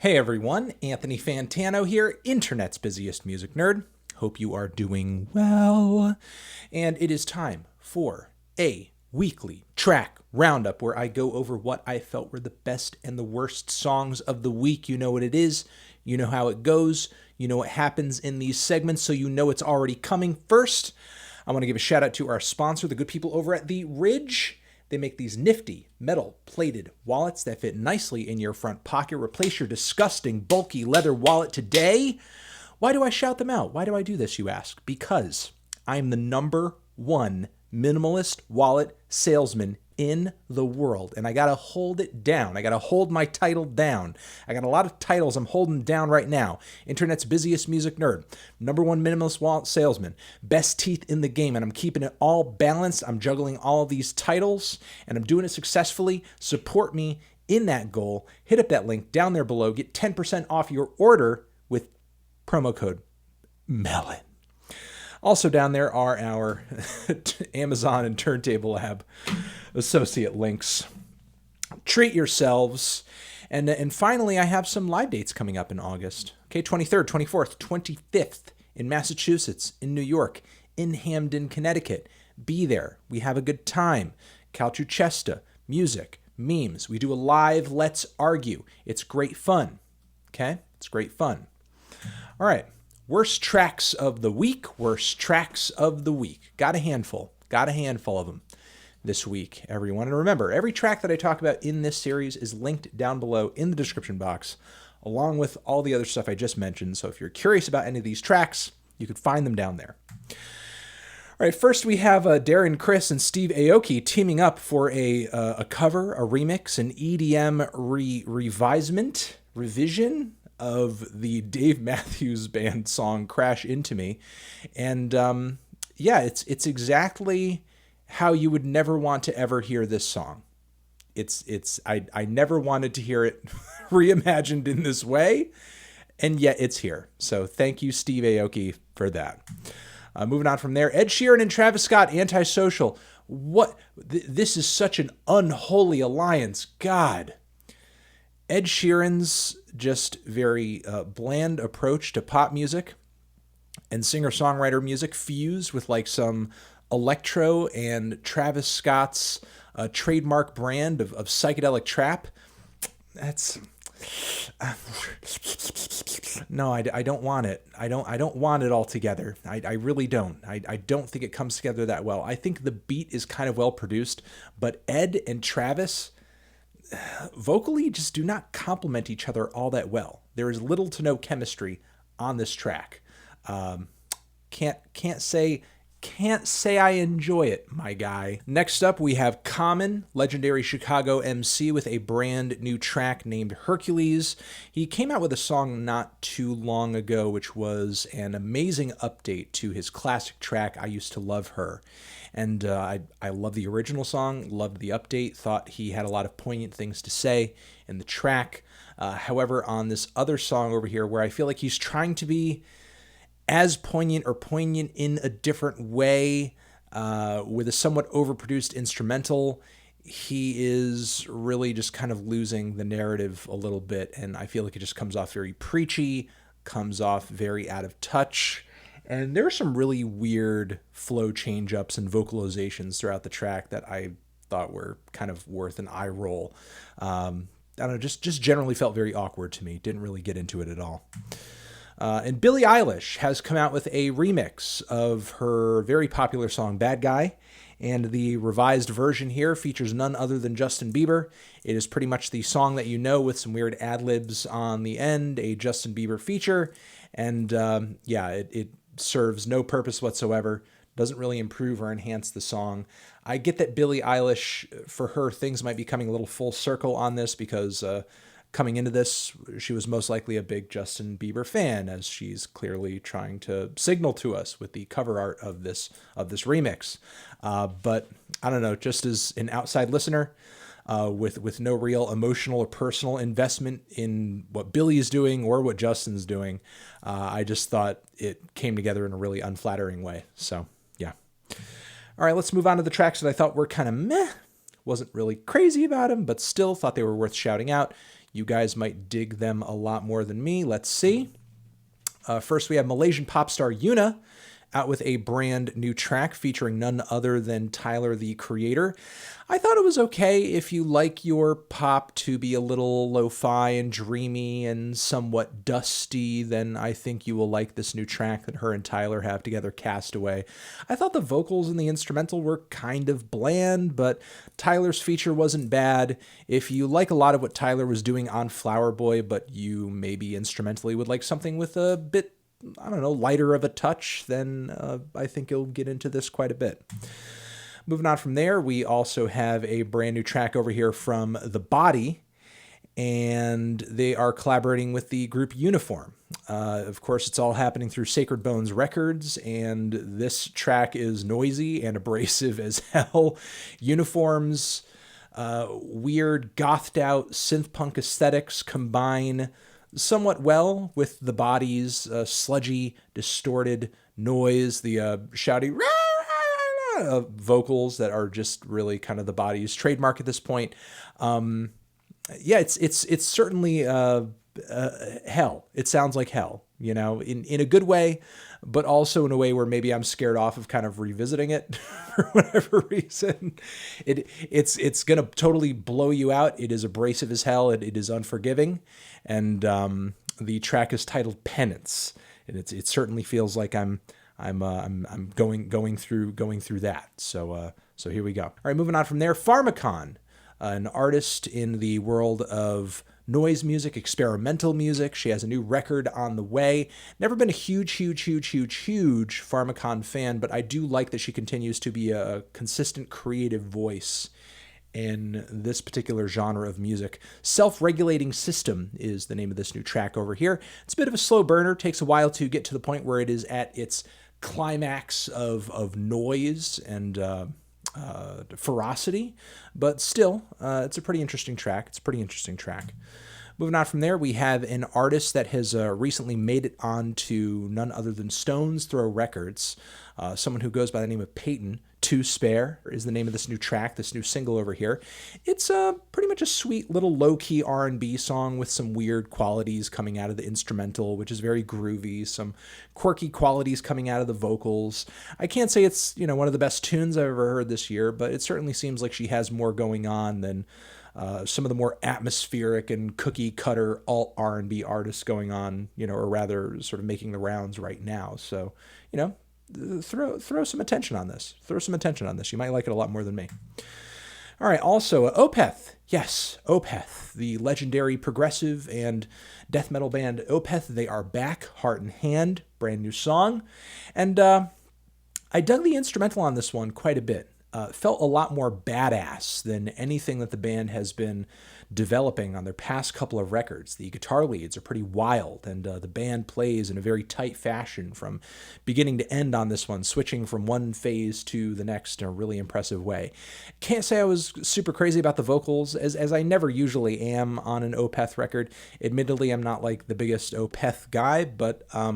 Hey everyone, Anthony Fantano here, internet's busiest music nerd. Hope you are doing well. And it is time for a weekly track roundup where I go over what I felt were the best and the worst songs of the week. You know what it is, you know how it goes, you know what happens in these segments, so you know it's already coming. First, I want to give a shout out to our sponsor, the good people over at The Ridge. They make these nifty metal-plated wallets that fit nicely in your front pocket. Replace your disgusting, bulky leather wallet today. Why do I shout them out? Why do I do this, you ask? Because I'm the number one minimalist wallet salesman in the world, and I gotta hold it down. I gotta hold my title down. I got a lot of titles I'm holding down right now. Internet's busiest music nerd, number one minimalist wallet salesman, best teeth in the game, and I'm keeping it all balanced. I'm juggling all of these titles, and I'm doing it successfully. Support me in that goal. Hit up that link down there below. Get 10% off your order with promo code MELON. Also down there are our Amazon and Turntable Lab associate links. Treat yourselves. And finally, I have some live dates coming up in August. Okay, 23rd, 24th, 25th in Massachusetts, in New York, in Hamden, Connecticut. Be there. We have a good time. Calciucesta, music, memes. We do a live Let's Argue. It's great fun. Okay? It's great fun. All right. Worst tracks of the week. Worst tracks of the week. Got a handful of them this week, everyone. And remember, every track that I talk about in this series is linked down below in the description box, along with all the other stuff I just mentioned. So if you're curious about any of these tracks, you can find them down there. All right, first we have Darren, Criss, and Steve Aoki teaming up for a cover, a remix, an EDM revision of the Dave Matthews Band song Crash Into Me. And yeah, it's exactly how you would never want to ever hear this song. I never wanted to hear it reimagined in this way, and yet it's here. So thank you, Steve Aoki, for that. Moving on from there, Ed Sheeran and Travis Scott, Antisocial. This is such an unholy alliance. God. Ed Sheeran's just very bland approach to pop music and singer-songwriter music fused with like some electro and Travis Scott's trademark brand of psychedelic trap. That's no, I don't want it. I don't want it all together. I really don't. I don't think it comes together that well. I think the beat is kind of well produced, but Ed and Travis vocally just do not complement each other all that well. There is little to no chemistry on this track. Can't say I enjoy it, my guy. Next up, we have Common, legendary Chicago MC, with a brand new track named Hercules. He came out with a song not too long ago, which was an amazing update to his classic track, I Used to Love Her. And I love the original song, loved the update, thought he had a lot of poignant things to say in the track. However, on this other song over here, where I feel like he's trying to be as poignant or poignant in a different way, with a somewhat overproduced instrumental, he is really just kind of losing the narrative a little bit. And I feel like it just comes off very preachy, comes off very out of touch. And there are some really weird flow change-ups and vocalizations throughout the track that I thought were kind of worth an eye roll. I don't know, just generally felt very awkward to me. Didn't really get into it at all. And Billie Eilish has come out with a remix of her very popular song Bad Guy. And the revised version here features none other than Justin Bieber. It is pretty much the song that you know, with some weird ad-libs on the end, a Justin Bieber feature. And yeah, it serves no purpose whatsoever, doesn't really improve or enhance the song. I get that Billie Eilish, for her, things might be coming a little full circle on this, because coming into this, she was most likely a big Justin Bieber fan, as she's clearly trying to signal to us with the cover art of this remix. But I don't know, just as an outside listener, with no real emotional or personal investment in what Billie is doing or what Justin's doing, I just thought it came together in a really unflattering way. So, yeah. All right, let's move on to the tracks that I thought were kind of meh. Wasn't really crazy about them, but still thought they were worth shouting out. You guys might dig them a lot more than me. Let's see. First, we have Malaysian pop star Yuna out with a brand new track featuring none other than Tyler, the Creator. I thought it was okay. If you like your pop to be a little lo-fi and dreamy and somewhat dusty, then I think you will like this new track that her and Tyler have together, Castaway. I thought the vocals and the instrumental were kind of bland, but Tyler's feature wasn't bad. If you like a lot of what Tyler was doing on Flower Boy, but you maybe instrumentally would like something with a bit, I don't know, lighter of a touch, then I think you'll get into this quite a bit. Moving on from there, we also have a brand new track over here from The Body, and they are collaborating with the group Uniform. Of course, it's all happening through Sacred Bones Records, and this track is noisy and abrasive as hell. Uniform's weird, gothed out synth punk aesthetics combine somewhat well with The Body's sludgy, distorted noise, the shouty vocals that are just really kind of The Body's trademark at this point. Yeah, it's certainly hell. It sounds like hell, you know, in a good way, but also in a way where maybe I'm scared off of kind of revisiting it for whatever reason. It's gonna totally blow you out. It is abrasive as hell. It is unforgiving, and the track is titled Penance, and it certainly feels like I'm going through that. So here we go. All right, moving on from there, Pharmakon, an artist in the world of noise music, experimental music. She has a new record on the way. Never been a huge Pharmakon fan, but I do like that she continues to be a consistent creative voice in this particular genre of music. Self-Regulating System is the name of this new track over here. It's a bit of a slow burner. Takes a while to get to the point where it is at its climax of noise and ferocity, but still, it's a pretty interesting track. Moving on from there, we have an artist that has recently made it onto none other than Stones Throw Records. Someone who goes by the name of Peyton. To Spare is the name of this new track, this new single over here. It's pretty much a sweet little low-key R&B song with some weird qualities coming out of the instrumental, which is very groovy, some quirky qualities coming out of the vocals. I can't say it's, you know, one of the best tunes I've ever heard this year, but it certainly seems like she has more going on than some of the more atmospheric and cookie-cutter alt R&B artists going on, you know, or rather sort of making the rounds right now. So, you know, throw some attention on this. You might like it a lot more than me. All right, also Opeth. Yes, Opeth, the legendary progressive and death metal band Opeth. They are back, Heart and Hand, brand new song. And I dug the instrumental on this one quite a bit. Felt a lot more badass than anything that the band has been developing on their past couple of records. The guitar leads are pretty wild, and the band plays in a very tight fashion from beginning to end on this one, switching from one phase to the next in a really impressive way. Can't say I was super crazy about the vocals, as I never usually am on an Opeth record. Admittedly, I'm not like the biggest Opeth guy, but I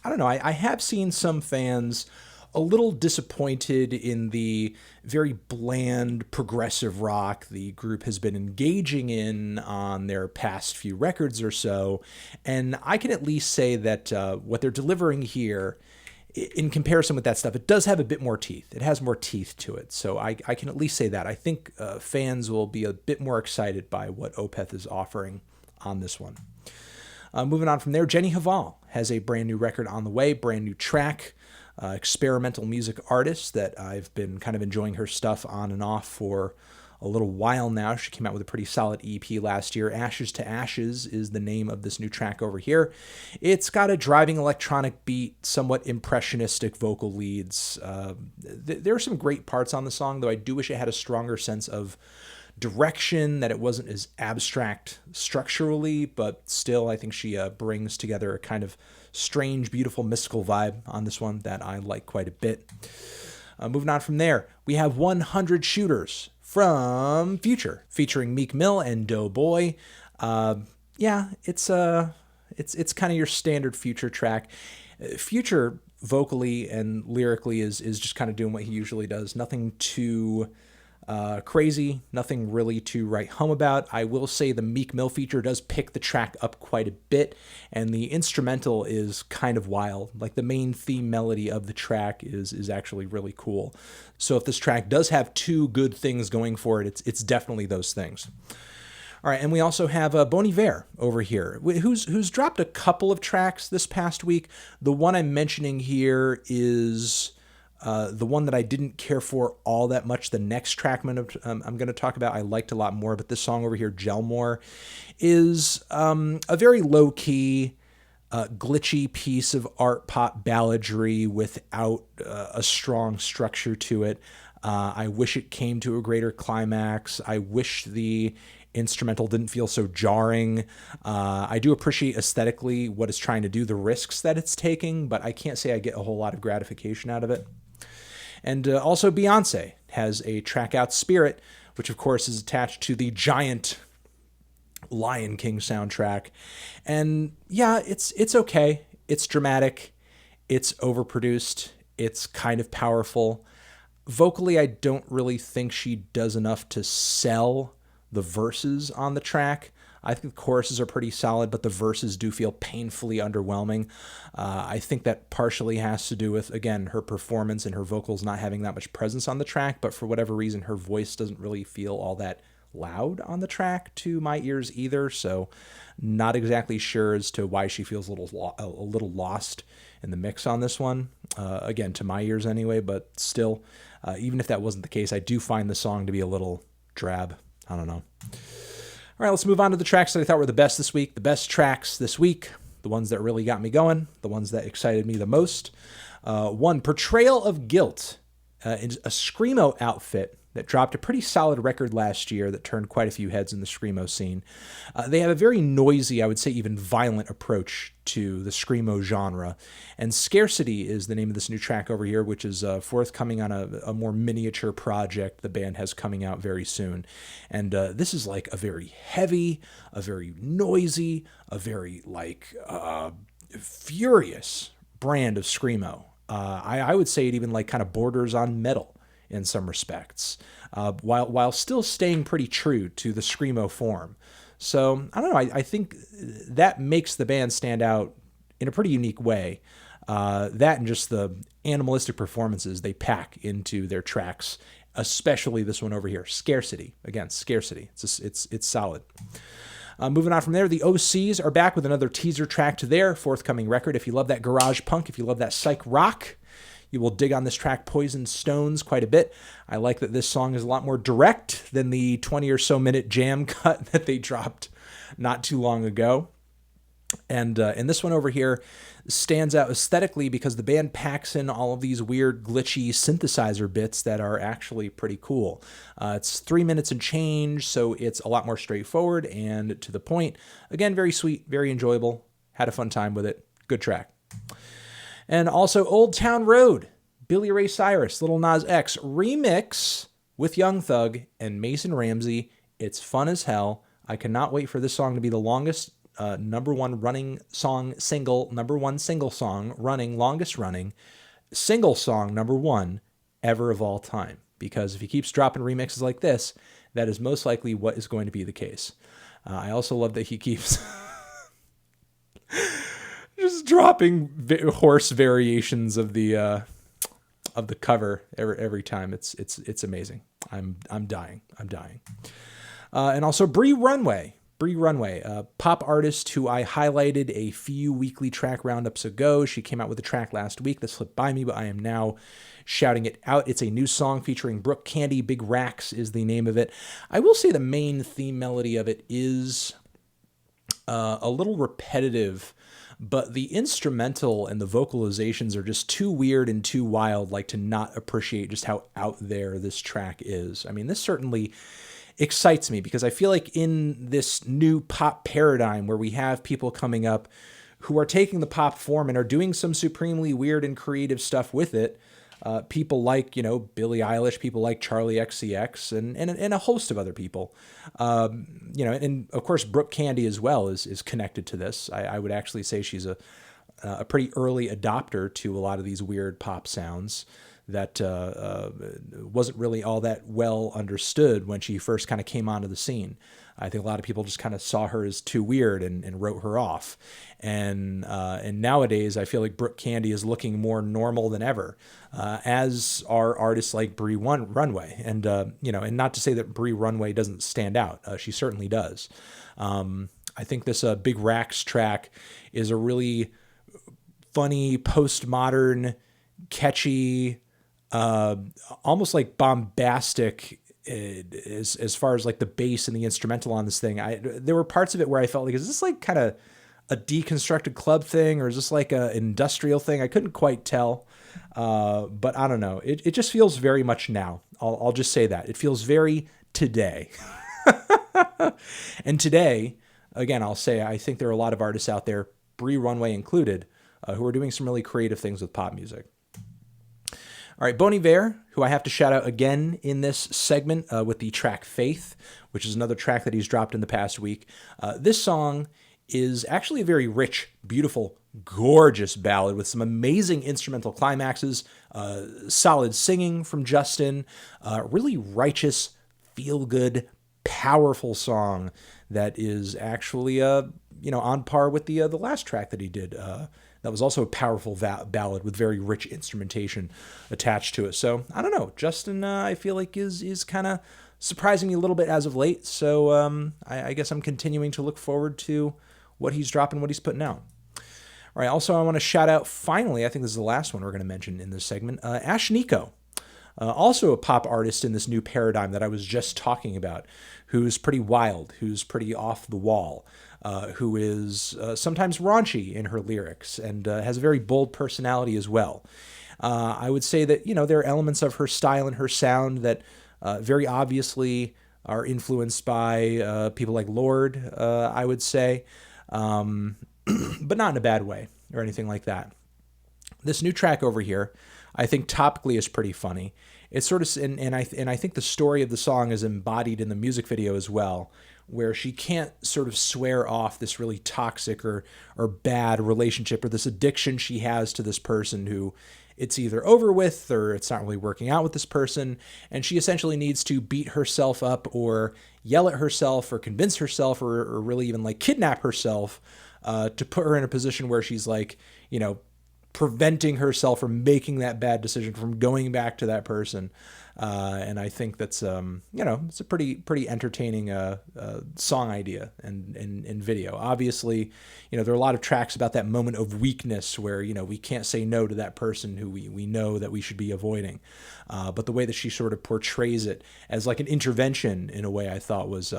don't know. I have seen some fans a little disappointed in the very bland progressive rock the group has been engaging in on their past few records or so. And I can at least say that what they're delivering here, in comparison with that stuff, it does have a bit more teeth. It has more teeth to it. So I can at least say that. I think fans will be a bit more excited by what Opeth is offering on this one. Moving on from there, Hval has a brand new record on the way, brand new track. Experimental music artist that I've been kind of enjoying her stuff on and off for a little while now. She came out with a pretty solid EP last year. Ashes to Ashes is the name of this new track over here. It's got a driving electronic beat, somewhat impressionistic vocal leads. There are some great parts on the song, though I do wish it had a stronger sense of direction, that it wasn't as abstract structurally, but still I think she brings together a kind of strange, beautiful, mystical vibe on this one that I like quite a bit. Moving on from there, we have 100 Shooters from Future, featuring Meek Mill and Doughboy. Yeah, it's kind of your standard Future track. Future vocally and lyrically is just kind of doing what he usually does. Nothing too Crazy, nothing really to write home about. I will say the Meek Mill feature does pick the track up quite a bit, and the instrumental is kind of wild. Like the main theme melody of the track is actually really cool. So if this track does have two good things going for it, it's definitely those things. All right, and we also have Bon Iver over here, who's dropped a couple of tracks this past week. The one I'm mentioning here is the one that I didn't care for all that much. The next track I'm going to talk about I liked a lot more, but this song over here, Jelmore, is a very low-key, glitchy piece of art pop balladry without a strong structure to it. I wish it came to a greater climax. I wish the instrumental didn't feel so jarring. I do appreciate aesthetically what it's trying to do, the risks that it's taking, but I can't say I get a whole lot of gratification out of it. And also Beyonce has a track out, Spirit, which of course is attached to the giant Lion King soundtrack. And yeah, it's okay. It's dramatic. It's overproduced. It's kind of powerful. Vocally, I don't really think she does enough to sell the verses on the track. I think the choruses are pretty solid, but the verses do feel painfully underwhelming. I think that partially has to do with, again, her performance and her vocals not having that much presence on the track, but for whatever reason, her voice doesn't really feel all that loud on the track to my ears either, so not exactly sure as to why she feels a little lost in the mix on this one. Again, to my ears anyway, but still, even if that wasn't the case, I do find the song to be a little drab. I don't know. All right, let's move on to the tracks that I thought were the best this week. The best tracks this week, the ones that really got me going, the ones that excited me the most. One, Portrayal of Guilt, is a Screamo outfit that dropped a pretty solid record last year that turned quite a few heads in the Screamo scene. They have a very noisy, I would say even violent approach to the Screamo genre. And Scarcity is the name of this new track over here, which is forthcoming on a more miniature project the band has coming out very soon. And this is like a very heavy, a very noisy, a very like furious brand of Screamo. I would say it even like kind of borders on metal in some respects, while still staying pretty true to the Screamo form. So, I don't know, I think that makes the band stand out in a pretty unique way. That and just the animalistic performances they pack into their tracks, especially this one over here, Scarcity. Again, Scarcity. It's solid. Moving on from there, the OCs are back with another teaser track to their forthcoming record. If you love that garage punk, if you love that psych rock, you will dig on this track, Poison Stones, quite a bit. I like that this song is a lot more direct than the 20 or so minute jam cut that they dropped not too long ago. And this one over here stands out aesthetically because the band packs in all of these weird, glitchy synthesizer bits that are actually pretty cool. It's 3 minutes and change, so it's a lot more straightforward and to the point. Again, very sweet, very enjoyable. Had a fun time with it. Good track. And also Old Town Road, Billy Ray Cyrus, Lil Nas X remix with Young Thug and Mason Ramsey. It's fun as hell. I cannot wait for this song to be the longest number one single song running, longest running single song number one ever of all time. Because if he keeps dropping remixes like this, that is most likely what is going to be the case. I also love that he keeps just dropping horse variations of the cover every time. It's amazing. I'm dying. And also Bree Runway, a pop artist who I highlighted a few weekly track roundups ago. She came out with a track last week that slipped by me, but I am now shouting it out. It's a new song featuring Brooke Candy. Big Racks is the name of it. I will say the main theme melody of it is a little repetitive, but the instrumental and the vocalizations are just too weird and too wild, like to not appreciate just how out there this track is. I mean, this certainly excites me because I feel like in this new pop paradigm where we have people coming up who are taking the pop form and are doing some supremely weird and creative stuff with it, people like, Billie Eilish, people like Charlie XCX, and a host of other people, and of course Brooke Candy as well is connected to this. I would actually say she's a pretty early adopter to a lot of these weird pop sounds. that wasn't really all that well understood when she first kind of came onto the scene. I think a lot of people just kind of saw her as too weird and wrote her off. And nowadays, I feel like Brooke Candy is looking more normal than ever, as are artists like Bree Runway. And, and not to say that Bree Runway doesn't stand out. She certainly does. I think this Big Racks track is a really funny, postmodern, catchy, almost like bombastic, as far as like the bass and the instrumental on this thing. There were parts of it where I felt like, is this like kind of a deconstructed club thing, or is this like an industrial thing? I couldn't quite tell, but I don't know. It just feels very much now. I'll just say that. It feels very today. And today, again, I'll say I think there are a lot of artists out there, Bree Runway included, who are doing some really creative things with pop music. All right, Bon Iver, who I have to shout out again in this segment with the track Faith, which is another track that he's dropped in the past week. This song is actually a very rich, beautiful, gorgeous ballad with some amazing instrumental climaxes, solid singing from Justin, really righteous, feel-good, powerful song that is actually on par with the last track that he did. That was also a powerful ballad with very rich instrumentation attached to it. So I don't know, Justin, I feel like is kind of surprising me a little bit as of late. So I guess I'm continuing to look forward to what he's dropping, what he's putting out. All right. Also, I want to shout out, finally, I think this is the last one we're going to mention in this segment, Ashnikko. Also a pop artist in this new paradigm that I was just talking about, who's pretty wild, who's pretty off the wall, who is sometimes raunchy in her lyrics and has a very bold personality as well. I would say that, there are elements of her style and her sound that very obviously are influenced by people like Lorde, I would say, but not in a bad way or anything like that. This new track over here, I think topically is pretty funny. It's sort of, and I think the story of the song is embodied in the music video as well, where she can't sort of swear off this really toxic or bad relationship or this addiction she has to this person who it's either over with or it's not really working out with this person. And she essentially needs to beat herself up or yell at herself or convince herself or really even like kidnap herself to put her in a position where she's like, preventing herself from making that bad decision, from going back to that person. And I think that's, it's a pretty entertaining song idea and video. Obviously, there are a lot of tracks about that moment of weakness where, we can't say no to that person who we know that we should be avoiding. But the way that she sort of portrays it as like an intervention in a way I thought was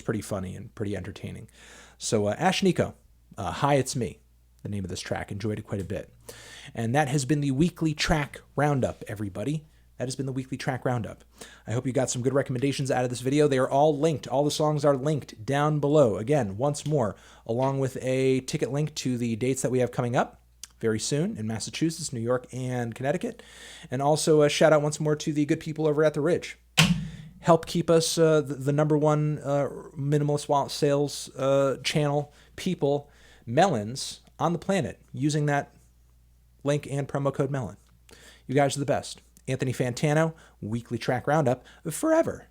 pretty funny and pretty entertaining. So Ashnikko, Hi, It's Me, the name of this track. Enjoyed it quite a bit. And that has been the weekly track roundup, everybody. That has been the weekly track roundup. I hope you got some good recommendations out of this video. They are all linked. All the songs are linked down below. Again, once more, along with a ticket link to the dates that we have coming up very soon in Massachusetts, New York, and Connecticut. And also a shout out once more to the good people over at The Ridge. Help keep us the number one minimalist wallet sales channel, people, melons on the planet, using that link and promo code MELON. You guys are the best. Anthony Fantano, weekly track roundup, forever.